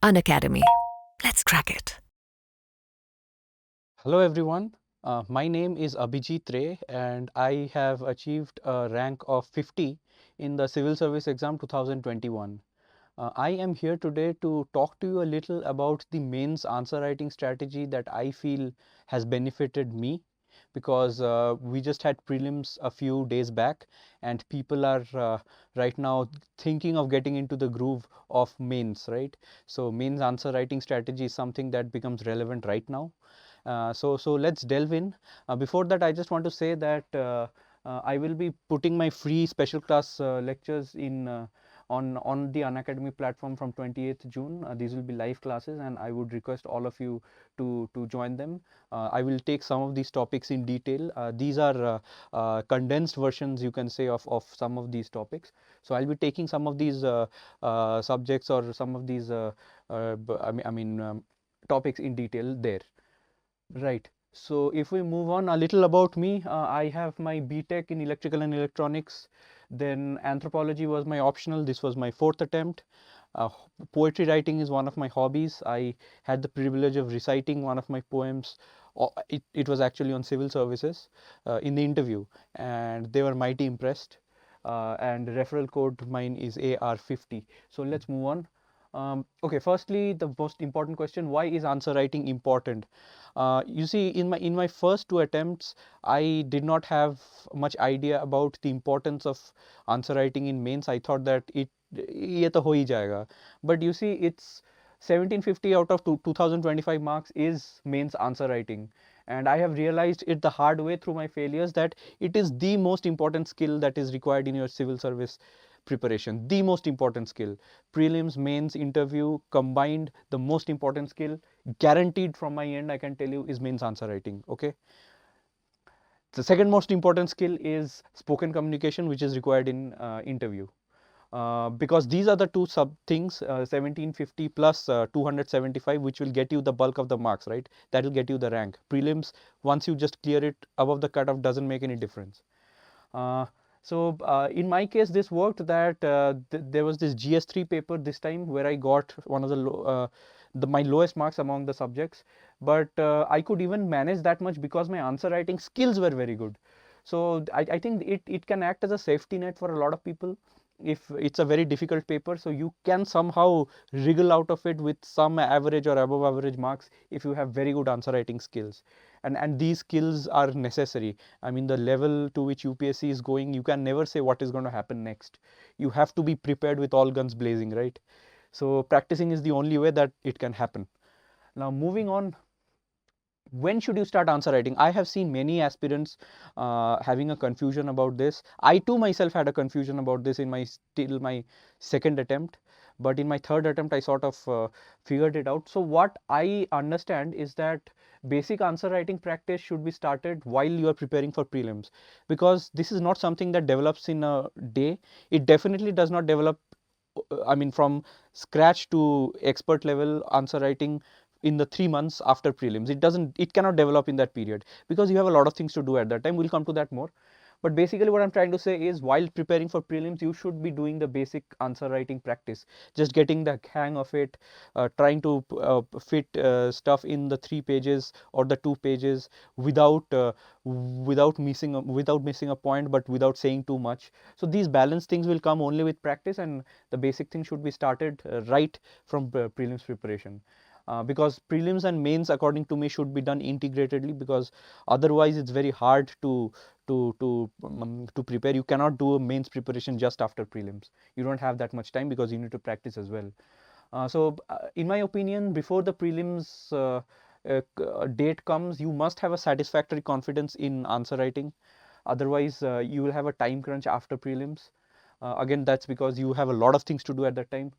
Unacademy. Let's crack it. Hello everyone, my name is Abhijit Ray and I have achieved a rank of 50 in the Civil Service Exam 2021. I am here today to talk to you a little about the mains answer writing strategy that I feel has benefited me, because we just had prelims a few days back and people are right now thinking of getting into the groove of mains, right? So mains answer writing strategy is something that becomes relevant right now. So let's delve in. Before that, I just want to say that I will be putting my free special class lectures in on the Unacademy platform from 28th June. These will be live classes, and I would request all of you to join them. I will take some of these topics in detail. These are condensed versions, you can say, of some of these topics. So I'll be taking some of these subjects or some of these topics in detail there. Right. So if we move on a little about me, I have my BTech in electrical and electronics. Then anthropology was my optional. This was my fourth attempt. Uh, Poetry writing is one of my hobbies. I had the privilege of reciting one of my poems. It was actually on civil services in the interview, and they were mighty impressed. And referral code mine is AR50. So let's move on. Okay, firstly, the most important question: why is answer writing important? You see, in my first two attempts, I did not have much idea about the importance of answer writing in mains. I thought that ये तो हो ही जाएगा. But you see, it's 1750 out of 2025 marks is mains answer writing. And I have realized it the hard way through my failures that it is the most important skill that is required in your civil service preparation. The most important skill. Prelims, mains, interview combined, the most important skill guaranteed from my end, I can tell you, is mains answer writing. Okay. The second most important skill is spoken communication, which is required in interview. Because these are the two sub things, 1750 plus 275, which will get you the bulk of the marks, right? That will get you the rank. Prelims, once you just clear it above the cutoff, doesn't make any difference. Uh, so in my case, this worked that there was this GS3 paper this time where I got one of my lowest marks among the subjects, but I could even manage that much because my answer writing skills were very good. So I think it can act as a safety net for a lot of people if it's a very difficult paper. So you can somehow wriggle out of it with some average or above average marks if you have very good answer writing skills. And these skills are necessary. I mean, the level to which UPSC is going, you can never say what is going to happen next. You have to be prepared with all guns blazing, right? So practicing is the only way that it can happen. Now moving on, when should you start answer writing? I have seen many aspirants having a confusion about this. I too myself had a confusion about this in my second attempt, but in my third attempt I sort of figured it out. So what I understand is that basic answer writing practice should be started while you are preparing for prelims, because this is not something that develops in a day. It definitely does not develop, I mean, from scratch to expert level answer writing in the 3 months after prelims. It cannot develop in that period because you have a lot of things to do at that time. We'll come to that more. But basically what I'm trying to say is, while preparing for prelims, you should be doing the basic answer writing practice, just getting the hang of it, trying to fit stuff in the 3 pages or the 2 pages without missing a point, but without saying too much. So these balanced things will come only with practice, and the basic thing should be started right from prelims preparation. Because prelims and mains, according to me, should be done integratedly, because otherwise it's very hard to prepare. You cannot do a mains preparation just after prelims. You don't have that much time because you need to practice as well. In my opinion, before the prelims date comes, you must have a satisfactory confidence in answer writing. Otherwise, you will have a time crunch after prelims. Again, that's because you have a lot of things to do at that time.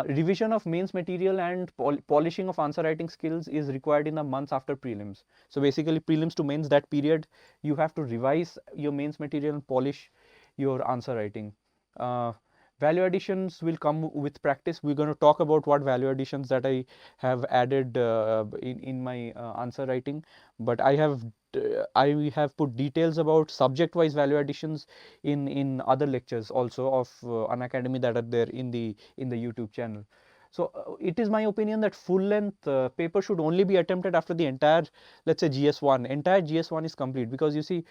Revision of mains material and polishing of answer writing skills is required in the months after prelims. So basically, prelims to mains, that period, you have to revise your mains material and polish your answer writing. Uh, Value additions will come with practice. We're going to talk about what value additions that I have added in my answer writing, but I have put details about subject wise value additions in other lectures also of Unacademy that are there in the YouTube channel. So it is my opinion that full length paper should only be attempted after the entire, let's say, GS1. Entire GS1 is complete, because you see,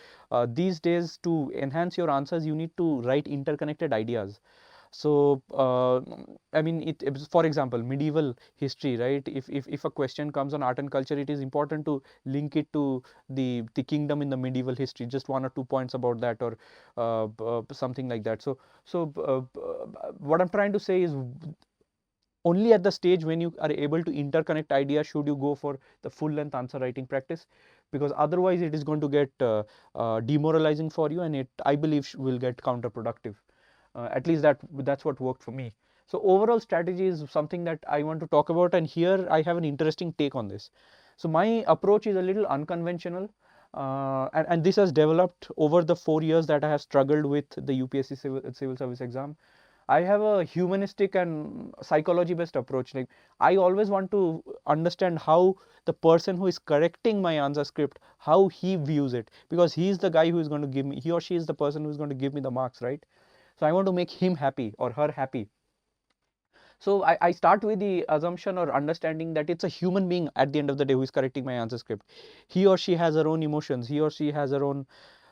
these days to enhance your answers, you need to write interconnected ideas. So I mean, for example, medieval history, right? If a question comes on art and culture, it is important to link it to the kingdom in the medieval history, just 1 or 2 points about that, or something like that. What I'm trying to say is, only at the stage when you are able to interconnect ideas should you go for the full length answer writing practice, because otherwise it is going to get demoralizing for you, and it, I believe, will get counterproductive. At least that's what worked for me. So overall strategy is something that I want to talk about, and here I have an interesting take on this. So my approach is a little unconventional, and this has developed over the 4 years that I have struggled with the UPSC civil service exam. I have a humanistic and psychology based approach. Like, I always want to understand how the person who is correcting my answer script, how he views it, because he is the guy who is going to give me, he or she is the person who is going to give me the marks, right? So I want to make him happy or her happy. So I start with the assumption or understanding that it's a human being at the end of the day who is correcting my answer script. He or she has her own emotions. He or she has her own,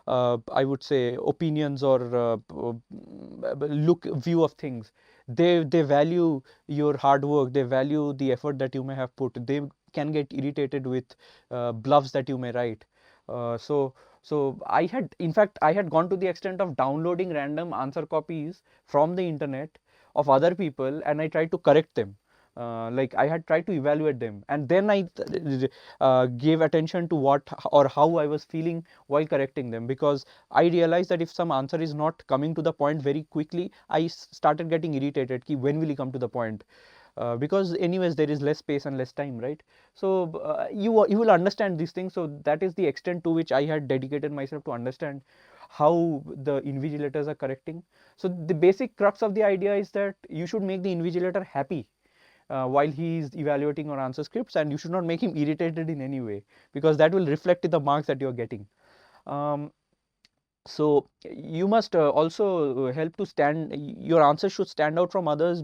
I would say, opinions or view of things. They value your hard work. They value the effort that you may have put. They can get irritated with bluffs that you may write. So I had, in fact, I had gone to the extent of downloading random answer copies from the internet of other people, and I tried to correct them. Like, I had tried to evaluate them, and then I gave attention to what or how I was feeling while correcting them, because I realized that if some answer is not coming to the point very quickly, I started getting irritated. Ki, when will he come to the point? Because anyways there is less space and less time, right? So you will understand these things. So that is the extent to which I had dedicated myself to understand how the invigilators are correcting. So the basic crux of the idea is that you should make the invigilator happy while he is evaluating your answer scripts, and you should not make him irritated in any way, because that will reflect in the marks that you are getting. So you must also help to stand, your answer should stand out from others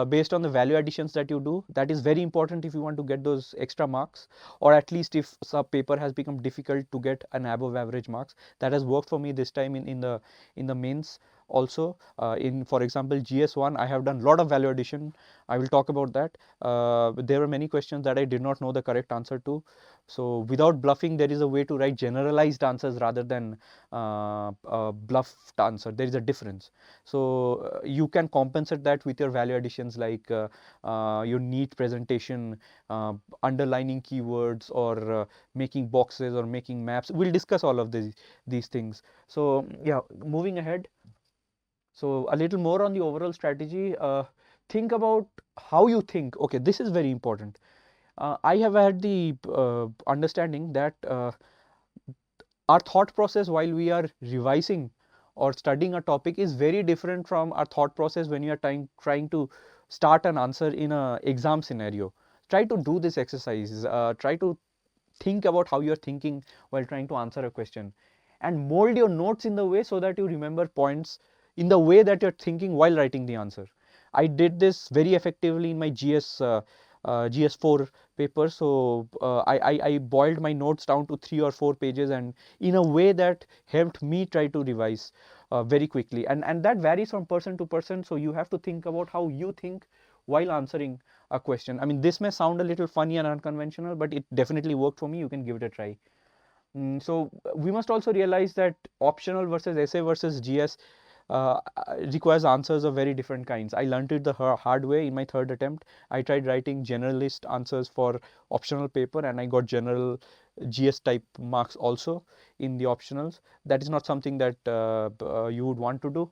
based on the value additions that you do. That is very important if you want to get those extra marks, or at least if some paper has become difficult to get an above average marks. That has worked for me this time in the mains also. In, for example, GS1, I have done a lot of value addition. I will talk about that. There were many questions that I did not know the correct answer to. So without bluffing, there is a way to write generalized answers rather than bluffed answer. There is a difference. So you can compensate that with your value additions, like your neat presentation, underlining keywords, or making boxes or making maps. We'll discuss all of these things. So yeah, moving ahead. So a little more on the overall strategy. Think about how you think. Okay, this is very important. I have had the understanding that our thought process while we are revising or studying a topic is very different from our thought process when you are trying to start an answer in an exam scenario. Try to do this exercise. Try to think about how you're thinking while trying to answer a question, and mold your notes in the way so that you remember points in the way that you're thinking while writing the answer. I did this very effectively in my GS4 paper. So I boiled my notes down to 3 or 4 pages, and in a way that helped me try to revise very quickly. And that varies from person to person. So you have to think about how you think while answering a question. I mean, this may sound a little funny and unconventional, but it definitely worked for me. You can give it a try. So we must also realize that optional versus essay versus GS requires answers of very different kinds. I learned it the hard way in my third attempt. I tried writing generalist answers for optional paper, and I got general GS type marks also in the optionals. That is not something that you would want to do.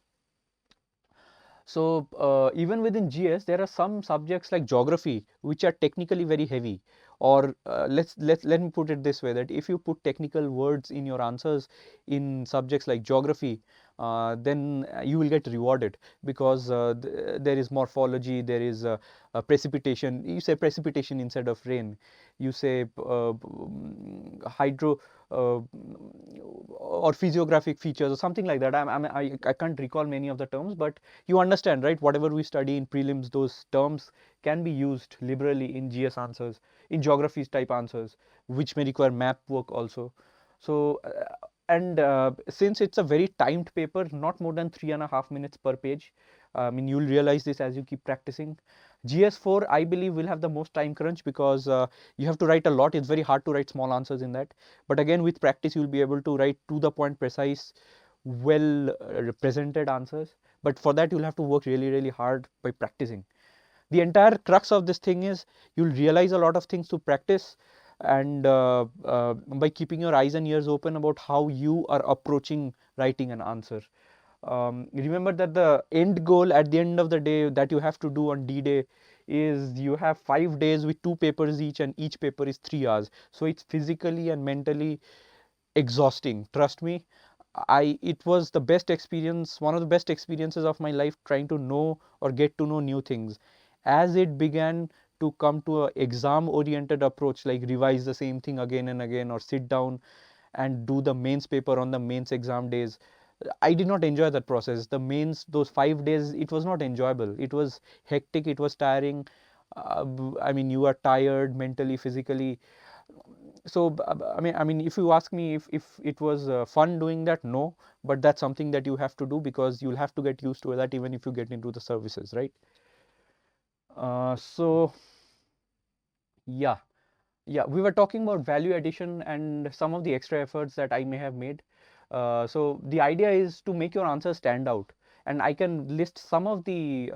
So even within GS, there are some subjects like geography which are technically very heavy. Or let me put it this way, that if you put technical words in your answers in subjects like geography, then you will get rewarded, because there is morphology, there is precipitation. You say precipitation instead of rain. You say hydro or physiographic features or something like that. I can't recall many of the terms, but you understand, right? Whatever we study in prelims, those terms can be used liberally in GS answers, in geography type answers, which may require map work also. So since it's a very timed paper, not more than 3.5 minutes per page. I mean, you'll realize this as you keep practicing. GS4, I believe, will have the most time crunch, because you have to write a lot. It's very hard to write small answers in that. But again, with practice, you'll be able to write to the point, precise, well represented answers. But for that, you'll have to work really, really hard by practicing. The entire crux of this thing is you'll realize a lot of things to practice, and by keeping your eyes and ears open about how you are approaching writing an answer. Remember that the end goal at the end of the day that you have to do on D-Day is you have 5 days with 2 papers each, and each paper is 3 hours. So it's physically and mentally exhausting. Trust me, it was the best experience, one of the best experiences of my life, trying to know or get to know new things. As it began to come to a exam oriented approach, like revise the same thing again and again, or sit down and do the mains paper on the mains exam days, I did not enjoy that process. The mains, those 5 days, it was not enjoyable. It was hectic, it was tiring. I mean, you are tired mentally, physically. So I mean, if you ask me if it was fun doing that, no, but that's something that you have to do, because you'll have to get used to that even if you get into the services, right? So yeah, we were talking about value addition and some of the extra efforts that I may have made. So the idea is to make your answer stand out, and I can list some of the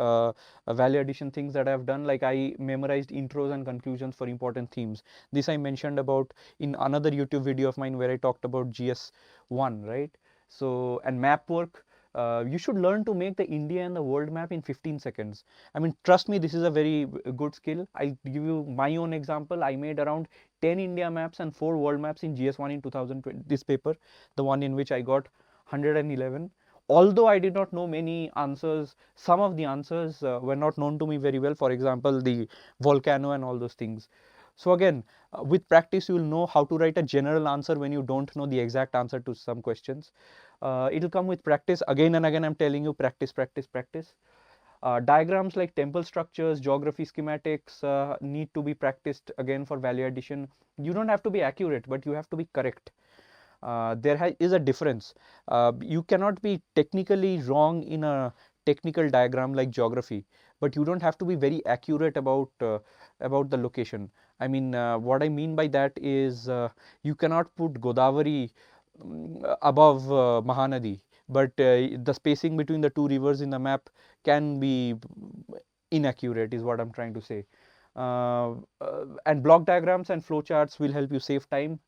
value addition things that I've done. Like, I memorized intros and conclusions for important themes. This I mentioned about in another YouTube video of mine where I talked about GS1, right? So, and map work. You should learn to make the India and the world map in 15 seconds. I mean, trust me, this is a very good skill. I'll give you my own example. I made around 10 India maps and 4 world maps in GS1 in 2020, this paper, the one in which I got 111. Although I did not know many answers, some of the answers were not known to me very well. For example, the volcano and all those things. So again, with practice, you will know how to write a general answer when you don't know the exact answer to some questions. It'll come with practice. Again and again, I'm telling you, practice, practice, practice. Diagrams like temple structures, geography schematics need to be practiced again for value addition. You don't have to be accurate, but you have to be correct. There is a difference. You cannot be technically wrong in a technical diagram like geography, but you don't have to be very accurate about the location. I mean, what I mean by that is you cannot put Godavari above Mahanadi, but the spacing between the two rivers in the map can be inaccurate, is what I'm trying to say. And block diagrams and flowcharts will help you save time.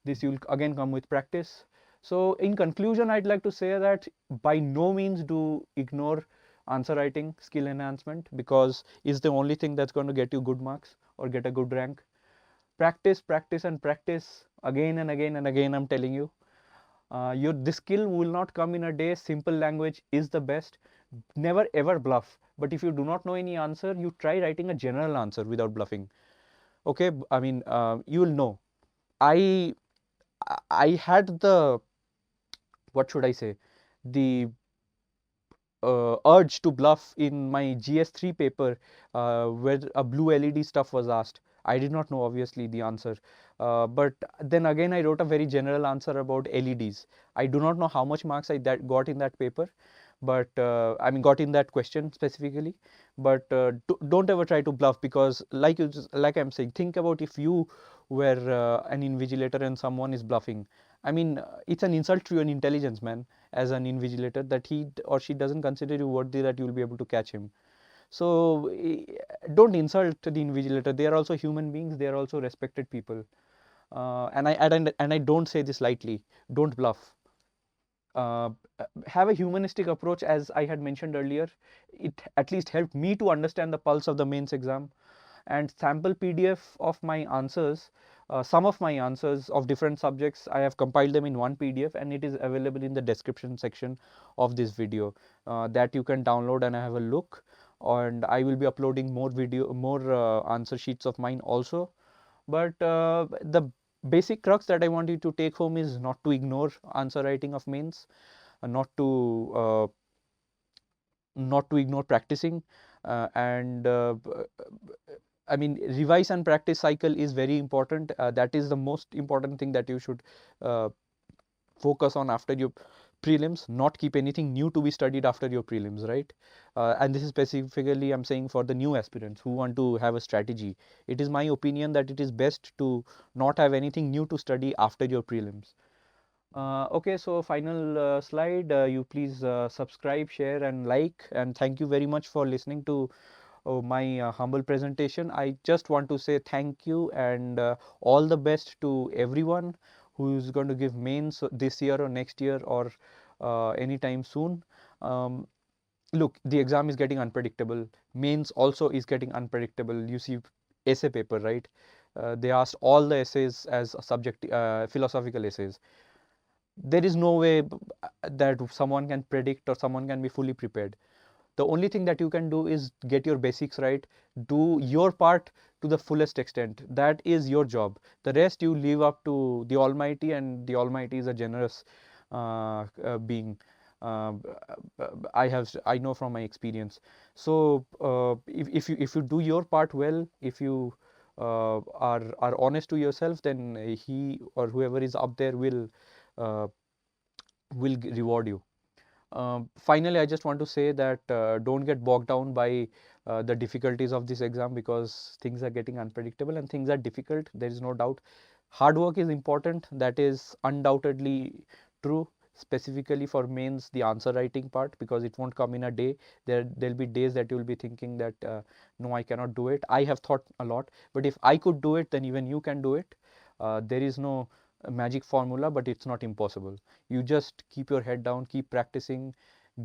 This will again come with practice. So in conclusion, I'd like to say that by no means do ignore answer writing skill enhancement, because it's the only thing that's going to get you good marks or get a good rank. Practice, practice, and practice again and again and again. I'm telling you, this skill will not come in a day. Simple language is the best. Never ever bluff. But if you do not know any answer, you try writing a general answer without bluffing. Okay, I mean, you will know. I had the, what should I say, the urge to bluff in my GS3 paper where a blue LED stuff was asked. I did not know, obviously, the answer. But then again, I wrote a very general answer about LEDs. I do not know how much marks I got in that paper, but I mean, got in that question specifically. But don't ever try to bluff, because like I'm saying, think about if you were an invigilator and someone is bluffing. I mean, it's an insult to your intelligence, man, as an invigilator, that he or she doesn't consider you worthy that you will be able to catch him. So don't insult the invigilator. They are also human beings. They are also respected people. And I don't say this lightly. Don't bluff. Have a humanistic approach, as I had mentioned earlier. It at least helped me to understand the pulse of the mains exam. And sample PDF of my answers some of my answers of different subjects. I have compiled them in one PDF, and it is available in the description section of this video, that you can download and have a look. And I will be uploading more answer sheets of mine also. But the basic crux that I want you to take home is not to ignore answer writing of mains, not to ignore practicing, and I mean, revise and practice cycle is very important. That is the most important thing that you should focus on after your prelims. Not keep anything new to be studied after your prelims, right? And this is specifically I'm saying for the new aspirants who want to have a strategy. It is my opinion that it is best to not have anything new to study after your prelims. Okay, so final slide. You please subscribe, share, and like. And thank you very much for listening to my humble presentation. I just want to say thank you and all the best to everyone who is going to give mains this year or next year or anytime soon. Look, the exam is getting unpredictable. Mains also is getting unpredictable. You see essay paper, right? They asked all the essays as a subject, philosophical essays. There is no way that someone can predict or someone can be fully prepared. The only thing that you can do is get your basics right, do your part to the fullest extent. That is your job. The rest you leave up to the Almighty, and the Almighty is a generous being. uh, I know from my experience. So if you do your part well, if you are honest to yourself, then he or whoever is up there uh, will reward you. Finally, I just want to say that don't get bogged down by the difficulties of this exam, because things are getting unpredictable and things are difficult. There is no doubt. Hard work is important. That is undoubtedly true, specifically for mains, the answer writing part, because it won't come in a day. There'll be days that you'll be thinking that no, I cannot do it. I have thought a lot, but if I could do it, then even you can do it. There is no magic formula, but it's not impossible. You just keep your head down, keep practicing,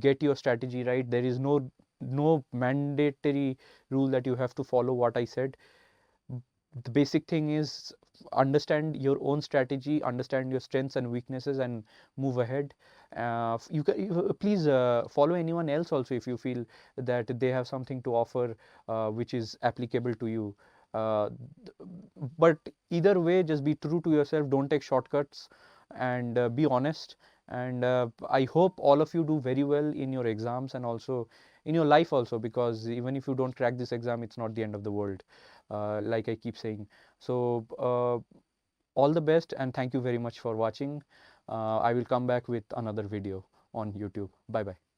get your strategy right. There is no mandatory rule that you have to follow what I said. The basic thing is understand your own strategy, understand your strengths and weaknesses, and move ahead. Please follow anyone else also if you feel that they have something to offer which is applicable to you. uh, but either way, just be true to yourself, don't take shortcuts, and be honest. And I hope all of you do very well in your exams and also in your life also, because even if you don't crack this exam, it's not the end of the world, like I keep saying. So all the best, and thank you very much for watching. I will come back with another video on YouTube. Bye bye.